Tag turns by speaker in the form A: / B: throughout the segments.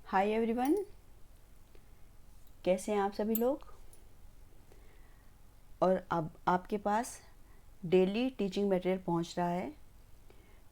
A: Hi everyone, कैसे हैं आप सभी लोग। और अब आपके पास डेली टीचिंग मटेरियल पहुंच रहा है,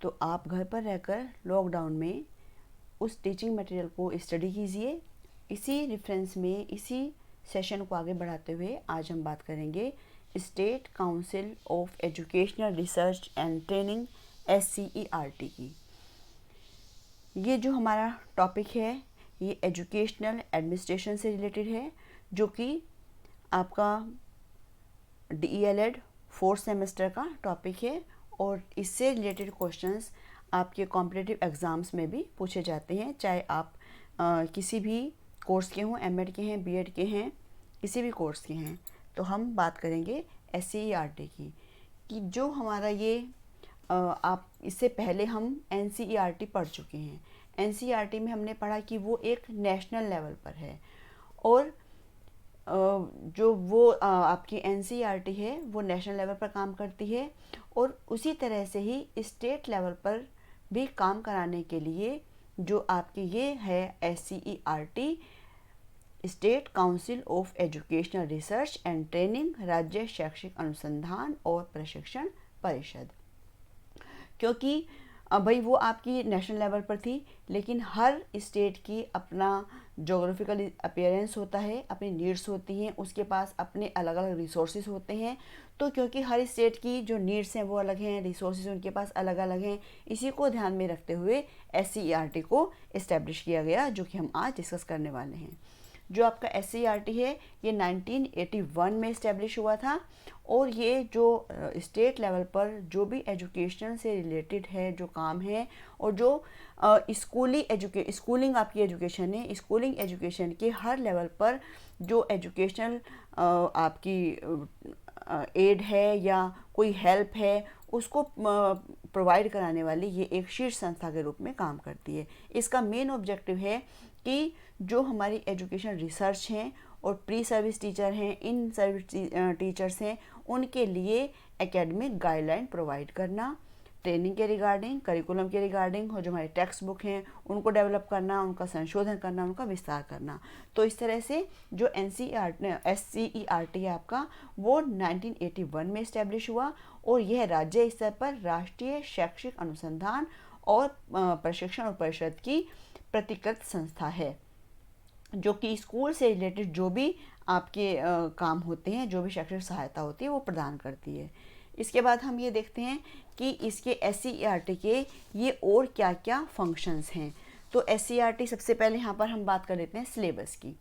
A: तो आप घर पर रहकर लॉकडाउन में उस टीचिंग मटेरियल को स्टडी कीजिए। इसी रेफरेंस में इसी सेशन को आगे बढ़ाते हुए आज हम बात करेंगे state council of educational research and training SCERT की। ये जो हमारा टॉपिक है ये एजुकेशनल एडमिनिस्ट्रेशन से रिलेटेड है, जो कि आपका DELED 4th सेमेस्टर का टॉपिक है और इससे रिलेटेड क्वेश्चंस आपके कॉम्पिटिटिव एग्ज़ाम्स में भी पूछे जाते हैं, चाहे आप किसी भी कोर्स के हों, MEd के हैं, BEd के हैं, किसी भी कोर्स के हैं। तो हम बात करेंगे SCERT की, कि जो हमारा ये आप इससे पहले हम NCERT पढ़ चुके हैं। NCERT में हमने पढ़ा कि वो एक नेशनल लेवल पर है, और जो वो आपकी NCERT है वो नेशनल लेवल पर काम करती है, और उसी तरह से ही स्टेट लेवल पर भी काम कराने के लिए जो आपकी ये है SCERT, state council of educational research and training, राज्य शैक्षिक अनुसंधान और प्रशिक्षण परिषद। क्योंकि भाई वो आपकी नेशनल लेवल पर थी, लेकिन हर स्टेट की अपना जोग्राफिकल अपीयरेंस होता है, अपनी नीड्स होती हैं, उसके पास अपने अलग अलग रिसोर्सेज होते हैं। तो क्योंकि हर स्टेट की जो नीड्स हैं वो अलग हैं, रिसोर्सेज उनके पास अलग अलग हैं, इसी को ध्यान में रखते हुए SCERT को इस्टेब्लिश किया गया, जो कि हम आज डिस्कस करने वाले हैं। जो आपका SCERT है ये 1981 में इस्टेब्लिश हुआ था, और ये जो स्टेट लेवल पर जो भी एजुकेशन से रिलेटेड है जो काम है, और जो स्कूलिंग आपकी एजुकेशन है, स्कूलिंग एजुकेशन के हर लेवल पर जो एजुकेशनल आपकी एड है या कोई हेल्प है उसको प्रोवाइड कराने वाली ये एक शीर्ष संस्था के रूप में काम करती है। इसका मेन ऑब्जेक्टिव है कि जो हमारी एजुकेशन रिसर्च हैं और प्री सर्विस टीचर हैं, इन सर्विस टीचर्स हैं, उनके लिए एकेडमिक गाइडलाइन प्रोवाइड करना, ट्रेनिंग के रिगार्डिंग, करिकुलम के रिगार्डिंग, और जो हमारे टेक्स्ट बुक हैं उनको डेवलप करना, उनका संशोधन करना, उनका विस्तार करना। तो इस तरह से जो SCERT है आपका वो 1981 में इस्टेब्लिश हुआ, और यह राज्य स्तर पर राष्ट्रीय शैक्षिक अनुसंधान और प्रशिक्षण परिषद की प्रतिकृत संस्था है, जो कि स्कूल से रिलेटेड जो भी आपके काम होते हैं, जो भी शैक्षिक सहायता होती है वो प्रदान करती है। इसके बाद हम ये देखते हैं कि इसके SCERT के ये और क्या क्या फंक्शंस हैं। तो SCERT सबसे पहले यहाँ पर हम बात कर लेते हैं सिलेबस की।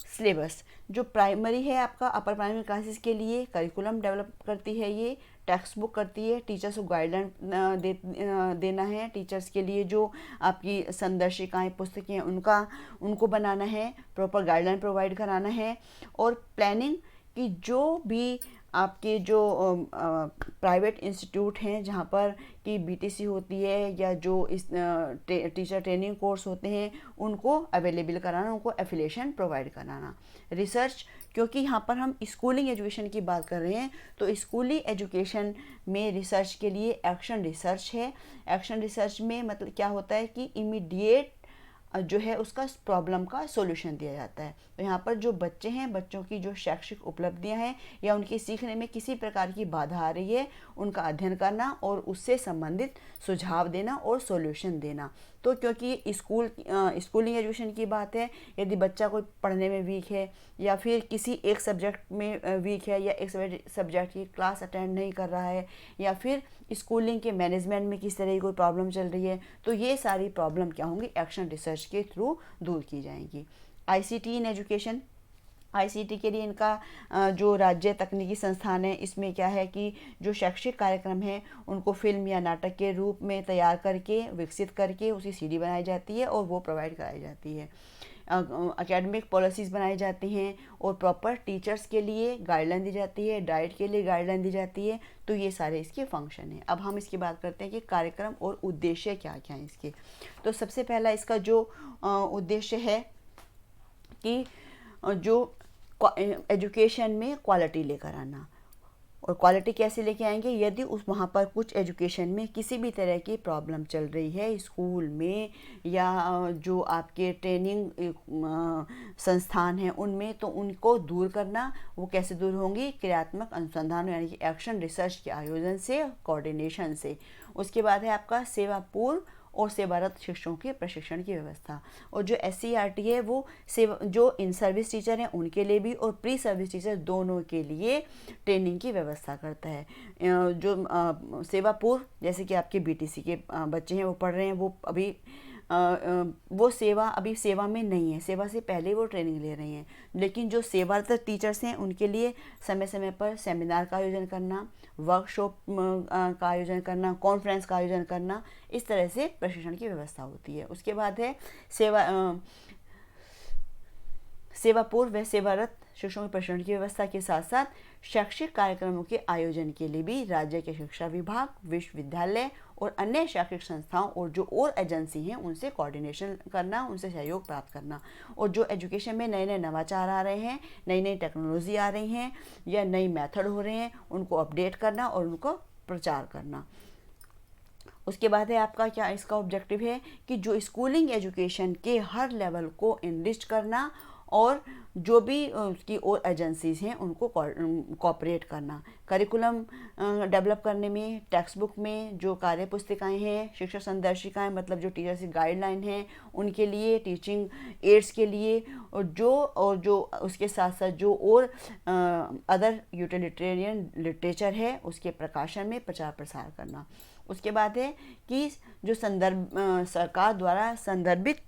A: सिलेबस जो प्राइमरी है आपका अपर प्राइमरी क्लासेस के लिए करिकुलम डेवलप करती है, ये टेक्स्ट बुक करती है, टीचर्स को गाइडलाइन देना है, टीचर्स के लिए जो आपकी संदर्शिकाएँ पुस्तकें उनको बनाना है, प्रॉपर गाइडलाइन प्रोवाइड कराना है, और प्लानिंग कि जो भी आपके जो प्राइवेट इंस्टीट्यूट हैं जहाँ पर कि BTC होती है या जो इस टीचर ट्रेनिंग कोर्स होते हैं उनको अवेलेबल कराना, उनको एफिलिएशन प्रोवाइड कराना। रिसर्च, क्योंकि यहाँ पर हम स्कूलिंग एजुकेशन की बात कर रहे हैं, तो स्कूली एजुकेशन में रिसर्च के लिए एक्शन रिसर्च है। एक्शन रिसर्च में मतलब क्या होता है कि इमीडिएट जो है उसका प्रॉब्लम का सॉल्यूशन दिया जाता है। तो यहाँ पर जो बच्चे हैं, बच्चों की जो शैक्षिक उपलब्धियाँ हैं या उनके सीखने में किसी प्रकार की बाधा आ रही है, उनका अध्ययन करना और उससे संबंधित सुझाव देना और सॉल्यूशन देना। तो क्योंकि स्कूलिंग एजुकेशन की बात है, यदि बच्चा कोई पढ़ने में वीक है या फिर किसी एक सब्जेक्ट में वीक है या एक सब्जेक्ट की क्लास अटेंड नहीं कर रहा है, या फिर स्कूलिंग के मैनेजमेंट में किस तरह की कोई प्रॉब्लम चल रही है, तो ये सारी प्रॉब्लम क्या होंगी, एक्शन रिसर्च के थ्रू दूर की जाएंगी। ICT इन एजुकेशन, ICT के लिए इनका जो राज्य तकनीकी संस्थान है, इसमें क्या है कि जो शैक्षिक कार्यक्रम है उनको फिल्म या नाटक के रूप में तैयार करके विकसित करके उसकी CD बनाई जाती है और वो प्रोवाइड कराई जाती है। एकेडमिक पॉलिसीज़ बनाई जाती हैं और प्रॉपर टीचर्स के लिए गाइडलाइन दी जाती है, डाइट के लिए गाइडलाइन दी जाती है। तो ये सारे इसके फंक्शन हैं। अब हम इसकी बात करते हैं कि कार्यक्रम और उद्देश्य क्या क्या हैं इसके। तो सबसे पहला इसका जो उद्देश्य है कि जो एजुकेशन में क्वालिटी लेकर आना, और क्वालिटी कैसे लेके आएंगे? यदि उस वहाँ पर कुछ एजुकेशन में किसी भी तरह की प्रॉब्लम चल रही है स्कूल में या जो आपके ट्रेनिंग संस्थान हैं उनमें, तो उनको दूर करना। वो कैसे दूर होंगी? क्रियात्मक अनुसंधान यानी कि एक्शन रिसर्च के आयोजन से, कोऑर्डिनेशन से। उसके बाद है आपका सेवा पूर्व और सेवारत शिक्षकों के प्रशिक्षण की व्यवस्था। और जो SCERT है वो सेवा, जो इन सर्विस टीचर हैं उनके लिए भी और प्री सर्विस टीचर दोनों के लिए ट्रेनिंग की व्यवस्था करता है। जो सेवा पूर्व, जैसे कि आपके BTC के बच्चे हैं वो पढ़ रहे हैं, वो अभी वो सेवा अभी सेवा में नहीं है, सेवा से पहले वो ट्रेनिंग ले रहे हैं। लेकिन जो सेवारत टीचर्स हैं उनके लिए समय समय पर सेमिनार का आयोजन करना, वर्कशॉप का आयोजन करना, कॉन्फ्रेंस का आयोजन करना, इस तरह से प्रशिक्षण की व्यवस्था होती है। उसके बाद है सेवा पूर्व व सेवारत शिक्षकों के प्रशिक्षण की व्यवस्था के साथ साथ शैक्षिक कार्यक्रमों के आयोजन के लिए भी राज्य के शिक्षा विभाग, विश्वविद्यालय और अन्य शैक्षिक संस्थाओं और जो और एजेंसी हैं उनसे कोऑर्डिनेशन करना, उनसे सहयोग प्राप्त करना। और जो एजुकेशन में नए नए नवाचार आ रहे हैं, नई नई टेक्नोलॉजी आ रही हैं या नई मेथड हो रहे हैं, उनको अपडेट करना और उनको प्रचार करना। उसके बाद है आपका क्या इसका ऑब्जेक्टिव है कि जो स्कूलिंग एजुकेशन के हर लेवल को इनरिच करना और जो भी उसकी और एजेंसीज हैं उनको कोऑपरेट करना। करिकुलम डेवलप करने में, टेक्स्ट बुक में जो कार्य पुस्तिकाएँ हैं, शिक्षा संदर्शिकाएँ मतलब जो टीचर्स की गाइडलाइन हैं उनके लिए, टीचिंग एड्स के लिए, और जो उसके साथ साथ जो और अदर यूटिलिटेरियन लिटरेचर है उसके प्रकाशन में प्रचार प्रसार करना। उसके बाद है कि जो सरकार द्वारा संदर्भित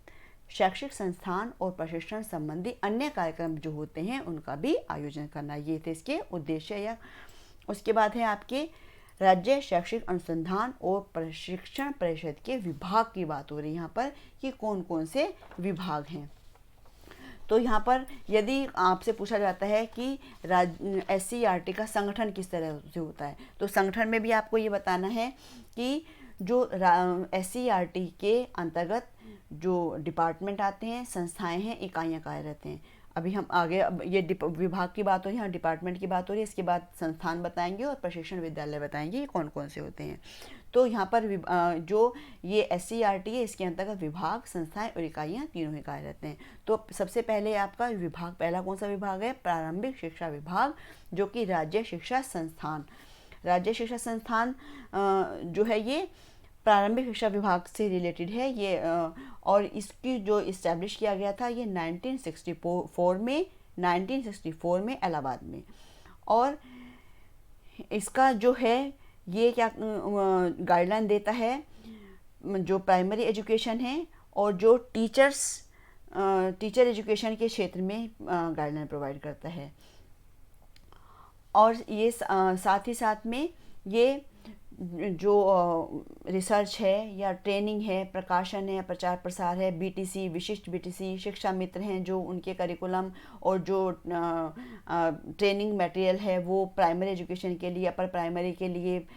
A: शैक्षिक संस्थान और प्रशिक्षण संबंधी अन्य कार्यक्रम जो होते हैं उनका भी आयोजन करना। ये थे इसके उद्देश्य। या उसके बाद है आपके राज्य शैक्षिक अनुसंधान और प्रशिक्षण परिषद के विभाग की बात हो रही है यहाँ पर कि कौन कौन से विभाग हैं। तो यहाँ पर यदि आपसे पूछा जाता है कि SCERT का संगठन किस तरह से होता है, तो संगठन में भी आपको ये बताना है कि जो SCERT के अंतर्गत जो डिपार्टमेंट आते हैं, संस्थाएं हैं, इकाइयाँ कार्यरत हैं। अभी हम आगे, अब ये विभाग की बात हो रही है, डिपार्टमेंट की बात हो रही है, इसके बाद संस्थान बताएंगे और प्रशिक्षण विद्यालय बताएंगे ये कौन कौन से होते हैं। तो यहाँ पर जो ये SCERT है इसके अंतर्गत विभाग, संस्थाएं और इकाइयाँ तीनों ही कार्यरत हैं। तो सबसे पहले आपका विभाग, पहला कौन सा विभाग है? प्रारंभिक शिक्षा विभाग, जो कि राज्य शिक्षा संस्थान जो है ये प्रारंभिक शिक्षा विभाग से रिलेटेड है ये। और इसकी जो इस्टेब्लिश किया गया था ये 1964 में इलाहाबाद में। और इसका जो है ये क्या गाइडलाइन देता है, जो प्राइमरी एजुकेशन है और जो टीचर एजुकेशन के क्षेत्र में गाइडलाइन प्रोवाइड करता है। और ये साथ ही साथ में ये जो रिसर्च है या ट्रेनिंग है, प्रकाशन है, प्रचार प्रसार है, BTC, विशिष्ट BTC, शिक्षा मित्र हैं जो उनके करिकुलम और जो ट्रेनिंग मटेरियल है वो प्राइमरी एजुकेशन के लिए, अपर प्राइमरी के लिए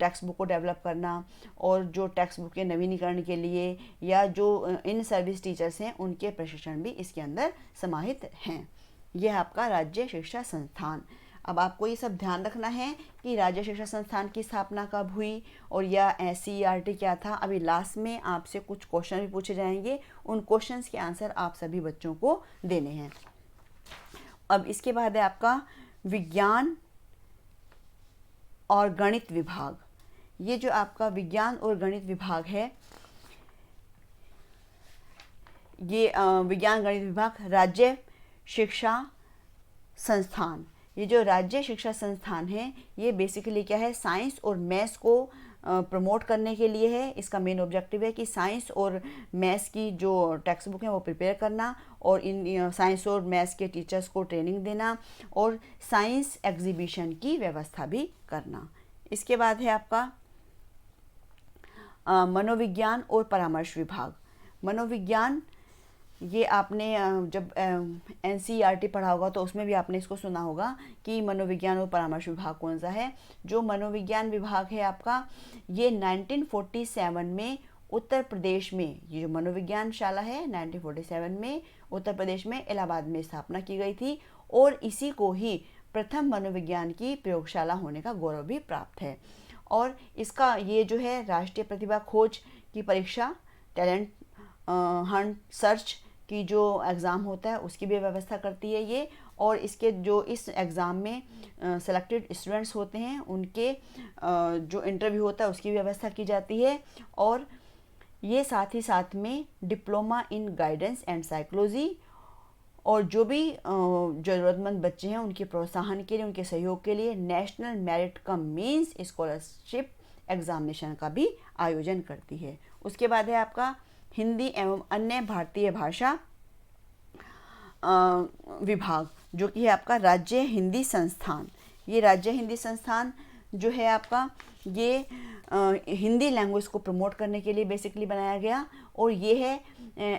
A: टेक्स्ट बुक को डेवलप करना, और जो टेक्स्ट बुक के नवीनीकरण के लिए या जो इन सर्विस टीचर्स हैं उनके प्रशिक्षण भी इसके अंदर समाहित हैं। यह आपका राज्य शिक्षा संस्थान। अब आपको ये सब ध्यान रखना है कि राज्य शिक्षा संस्थान की स्थापना कब हुई और या SCERT क्या था। अभी लास्ट में आपसे कुछ क्वेश्चन भी पूछे जाएंगे, उन क्वेश्चंस के आंसर आप सभी बच्चों को देने हैं। अब इसके बाद है आपका विज्ञान और गणित विभाग। ये जो आपका विज्ञान और गणित विभाग है, ये विज्ञान गणित विभाग राज्य शिक्षा संस्थान, ये जो राज्य शिक्षा संस्थान है ये बेसिकली क्या है, साइंस और मैथ्स को प्रमोट करने के लिए है। इसका मेन ऑब्जेक्टिव है कि साइंस और मैथ्स की जो टेक्स्ट बुक है वो प्रिपेयर करना और इन साइंस और मैथ्स के टीचर्स को ट्रेनिंग देना और साइंस एग्जीबिशन की व्यवस्था भी करना। इसके बाद है आपका मनोविज्ञान और परामर्श विभाग। मनोविज्ञान, ये आपने जब NCERT पढ़ा होगा तो उसमें भी आपने इसको सुना होगा कि मनोविज्ञान और परामर्श विभाग कौन सा है। जो मनोविज्ञान विभाग है आपका, ये 1947 में उत्तर प्रदेश में, ये जो मनोविज्ञान शाला है 1947 में उत्तर प्रदेश में इलाहाबाद में स्थापना की गई थी और इसी को ही प्रथम मनोविज्ञान की प्रयोगशाला होने का गौरव भी प्राप्त है। और इसका ये जो है राष्ट्रीय प्रतिभा खोज की परीक्षा, टैलेंट हंट सर्च की जो एग्ज़ाम होता है उसकी भी व्यवस्था करती है ये। और इसके जो इस एग्ज़ाम में सेलेक्टेड स्टूडेंट्स होते हैं उनके जो इंटरव्यू होता है उसकी व्यवस्था की जाती है। और ये साथ ही साथ में diploma in guidance and psychology और जो भी ज़रूरतमंद बच्चे हैं उनके प्रोत्साहन के लिए, उनके सहयोग के लिए national merit come means scholarship examination का भी आयोजन करती है। उसके बाद है आपका हिंदी एवं अन्य भारतीय भाषा विभाग, जो कि है आपका राज्य हिंदी संस्थान। ये राज्य हिंदी संस्थान जो है आपका ये हिंदी लैंग्वेज को प्रमोट करने के लिए बेसिकली बनाया गया। और ये है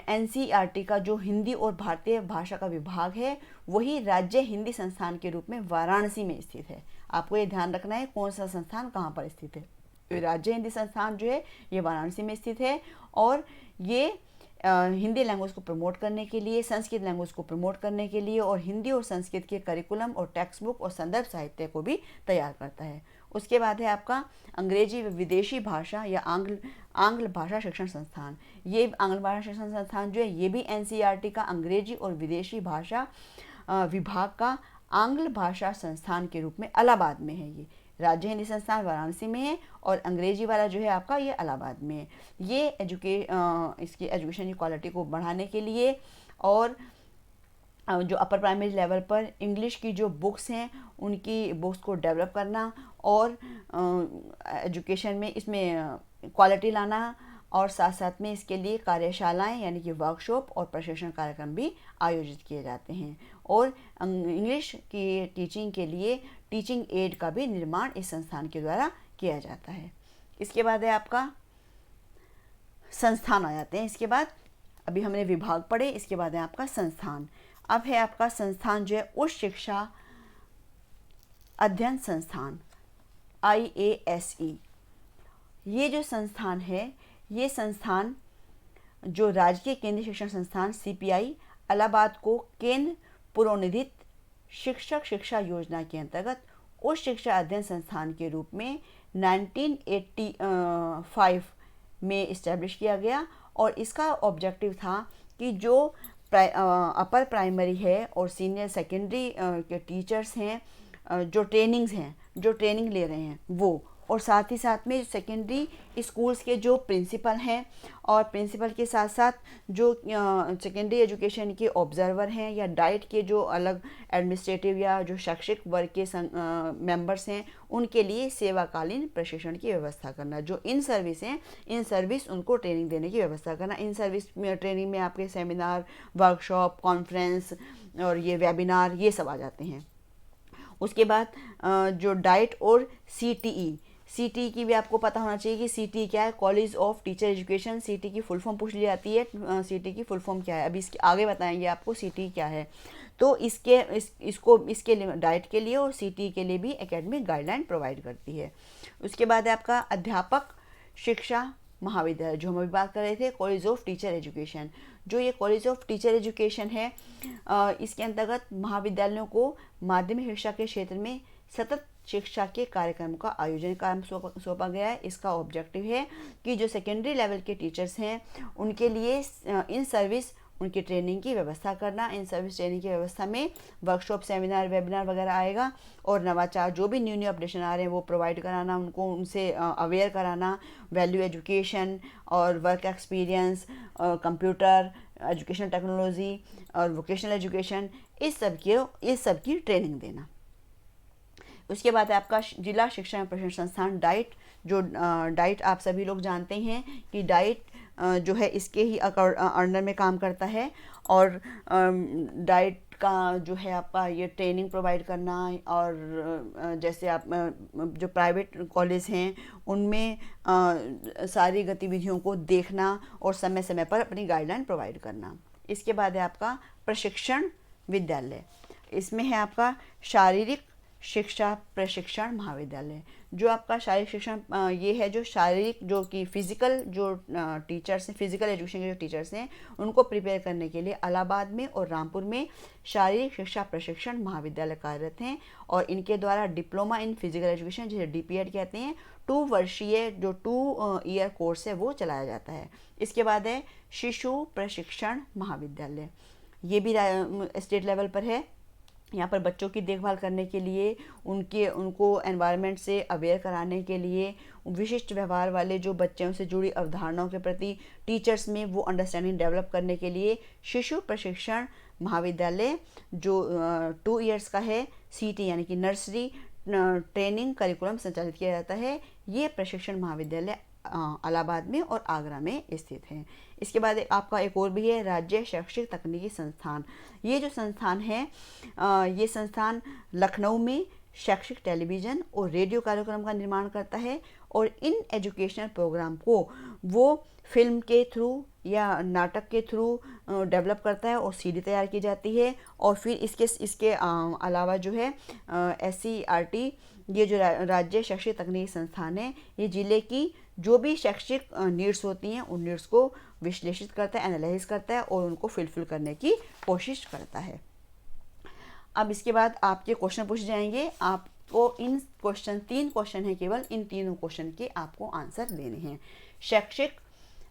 A: एनसीईआरटी का जो हिंदी और भारतीय भाषा का विभाग है वही राज्य हिंदी संस्थान के रूप में वाराणसी में स्थित है। आपको ये ध्यान रखना है कौन सा संस्थान कहाँ पर स्थित है। राज्य हिंदी संस्थान जो है ये वाराणसी में स्थित है और ये हिंदी लैंग्वेज को प्रमोट करने के लिए, संस्कृत लैंग्वेज को प्रमोट करने के लिए और हिंदी और संस्कृत के करिकुलम और टेक्स्ट बुक और संदर्भ साहित्य को भी तैयार करता है। उसके बाद है आपका अंग्रेजी व विदेशी भाषा या आंग्ल भाषा शिक्षण संस्थान। ये आंग्ल भाषा शिक्षण संस्थान जो है ये भी एनसीईआरटी का अंग्रेजी और विदेशी भाषा विभाग का आंग्ल भाषा संस्थान के रूप में इलाहाबाद में है। ये राज्य हिंदी संस्थान वाराणसी में है और अंग्रेजी वाला जो है आपका ये इलाहाबाद में है। ये इसकी एजुकेशन की क्वालिटी को बढ़ाने के लिए और जो अपर प्राइमरी लेवल पर इंग्लिश की जो बुक्स हैं उनकी बुक्स को डेवलप करना और एजुकेशन में इसमें क्वालिटी लाना और साथ साथ में इसके लिए कार्यशालाएं यानी कि वर्कशॉप और प्रशिक्षण कार्यक्रम भी आयोजित किए जाते हैं। और इंग्लिश की टीचिंग के लिए टीचिंग एड का भी निर्माण इस संस्थान के द्वारा किया जाता है। इसके बाद है आपका संस्थान आ जाते हैं। इसके बाद अभी हमने विभाग पढ़े, इसके बाद है आपका संस्थान। अब है आपका संस्थान जो है उच्च शिक्षा अध्ययन संस्थान IASE। ये जो संस्थान है ये संस्थान जो राजकीय केंद्रीय शिक्षण संस्थान CPI इलाहाबाद को केंद्र पुरोनिधित शिक्षक शिक्षा योजना के अंतर्गत उच्च शिक्षा अध्ययन संस्थान के रूप में 1985 में इस्टेब्लिश किया गया। और इसका ऑब्जेक्टिव था कि जो अपर प्राइमरी है और सीनियर सेकेंडरी के टीचर्स हैं जो ट्रेनिंग ले रहे हैं वो, और साथ ही साथ में सेकेंडरी स्कूल्स के जो प्रिंसिपल हैं और प्रिंसिपल के साथ साथ जो सेकेंडरी एजुकेशन के ऑब्जर्वर हैं या डाइट के जो अलग एडमिनिस्ट्रेटिव या जो शैक्षिक वर्ग के मेंबर्स हैं उनके लिए सेवाकालीन प्रशिक्षण की व्यवस्था करना। जो इन सर्विस हैं इन सर्विस उनको ट्रेनिंग देने की व्यवस्था करना। इन सर्विस में ट्रेनिंग में आपके सेमिनार, वर्कशॉप, कॉन्फ्रेंस और ये वेबिनार ये सब आ जाते हैं। उसके बाद जो डाइट और CTE की भी आपको पता होना चाहिए कि CTE क्या है, college of teacher education. CTE की फुल फॉर्म पूछ ली जाती है, CTE की फुल फॉर्म क्या है, अभी इसके आगे बताएंगे आपको CTE क्या है। तो इसके लिए डाइट के लिए और CTE के लिए भी एकेडमिक गाइडलाइन प्रोवाइड करती है। उसके बाद है आपका अध्यापक शिक्षा महाविद्यालय, जो हम अभी बात कर रहे थे, कॉलेज ऑफ टीचर एजुकेशन। जो ये कॉलेज ऑफ टीचर एजुकेशन है इसके अंतर्गत महाविद्यालयों को माध्यमिक शिक्षा के क्षेत्र में सतत शिक्षा के कार्यक्रम का आयोजन काम सौंपा गया है। इसका ऑब्जेक्टिव है कि जो सेकेंडरी लेवल के टीचर्स हैं उनके लिए इन सर्विस उनकी ट्रेनिंग की व्यवस्था करना। इन सर्विस ट्रेनिंग की व्यवस्था में वर्कशॉप, सेमिनार, वेबिनार वगैरह आएगा और नवाचार जो भी न्यू अपडेशन आ रहे हैं वो प्रोवाइड कराना, उनको उनसे अवेयर कराना, वैल्यू एजुकेशन और work experience, computer, education technology और वोकेशनल एजुकेशन, इस सब की ट्रेनिंग देना। उसके बाद है आपका जिला शिक्षा एवं प्रशिक्षण संस्थान डाइट। जो डाइट आप सभी लोग जानते हैं कि डाइट जो है इसके ही अंडर में काम करता है। और डाइट का जो है आपका ये ट्रेनिंग प्रोवाइड करना और जैसे आप जो प्राइवेट कॉलेज हैं उनमें सारी गतिविधियों को देखना और समय समय पर अपनी गाइडलाइन प्रोवाइड करना। इसके बाद है आपका प्रशिक्षण विद्यालय। इसमें है आपका शारीरिक शिक्षा प्रशिक्षण महाविद्यालय। जो आपका शारीरिक शिक्षण ये है जो शारीरिक जो कि फिजिकल जो टीचर्स हैं, फिजिकल एजुकेशन के जो टीचर्स हैं, उनको प्रिपेयर करने के लिए इलाहाबाद में और रामपुर में शारीरिक शिक्षा प्रशिक्षण महाविद्यालय कार्यरत हैं। और इनके द्वारा डिप्लोमा इन फिजिकल एजुकेशन, जिसे DPED कहते हैं, 2 वर्षीय जो 2 ईयर कोर्स है वो चलाया जाता है। इसके बाद है शिशु प्रशिक्षण महाविद्यालय, ये भी स्टेट लेवल पर है। यहाँ पर बच्चों की देखभाल करने के लिए, उनको एनवायरनमेंट से अवेयर कराने के लिए, विशिष्ट व्यवहार वाले जो बच्चों से जुड़ी अवधारणाओं के प्रति टीचर्स में वो अंडरस्टैंडिंग डेवलप करने के लिए शिशु प्रशिक्षण महाविद्यालय जो 2 इयर्स का है, CT यानी कि नर्सरी ट्रेनिंग करिकुलम संचालित किया जाता है। ये प्रशिक्षण महाविद्यालय इलाहाबाद में और आगरा में स्थित है। इसके बाद आपका एक और भी है राज्य शैक्षिक तकनीकी संस्थान। ये जो संस्थान है ये संस्थान लखनऊ में शैक्षिक टेलीविज़न और रेडियो कार्यक्रम का निर्माण करता है और इन एजुकेशनल प्रोग्राम को वो फिल्म के थ्रू या नाटक के थ्रू डेवलप करता है और CD तैयार की जाती है। और फिर इसके अलावा जो है SCERT, ये जो राज्य शैक्षिक तकनीकी संस्थान है, ये ज़िले की जो भी शैक्षिक नीड्स होती हैं उन नीड्स को विश्लेषित करता है, एनालाइज करता है और उनको फुलफिल करने की कोशिश करता है। अब इसके बाद आपके क्वेश्चन पूछे जाएंगे। आपको इन क्वेश्चन 3 क्वेश्चन हैं केवल, इन तीनों क्वेश्चन के आपको आंसर देने हैं।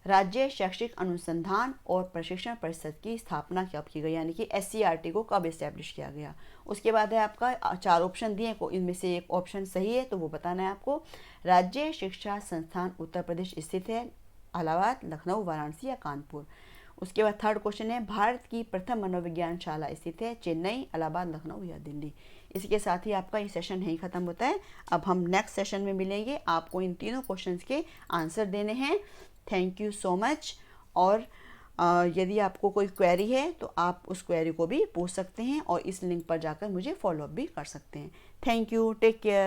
A: राज्य शैक्षिक अनुसंधान और प्रशिक्षण परिषद की स्थापना कब की गई, यानी कि SCERT को कब इस्टेब्लिश किया गया। उसके बाद है आपका 4 ऑप्शन दिए, इनमें से एक ऑप्शन सही है तो वो बताना है आपको। राज्य शिक्षा संस्थान उत्तर प्रदेश स्थित है, इलाहाबाद, लखनऊ, वाराणसी या कानपुर। उसके बाद 3rd क्वेश्चन है भारत की प्रथम मनोविज्ञान शाला स्थित है चेन्नई, इलाहाबाद, लखनऊ या दिल्ली। इसके साथ ही आपका ये सेशन यहीं ख़त्म होता है। अब हम नेक्स्ट सेशन में मिलेंगे। आपको इन तीनों क्वेश्चंस के आंसर देने हैं। Thank you so much. और यदि आपको कोई क्वेरी है तो आप उस क्वेरी को भी पूछ सकते हैं और इस लिंक पर जाकर मुझे फॉलोअप भी कर सकते हैं। Thank you, take care.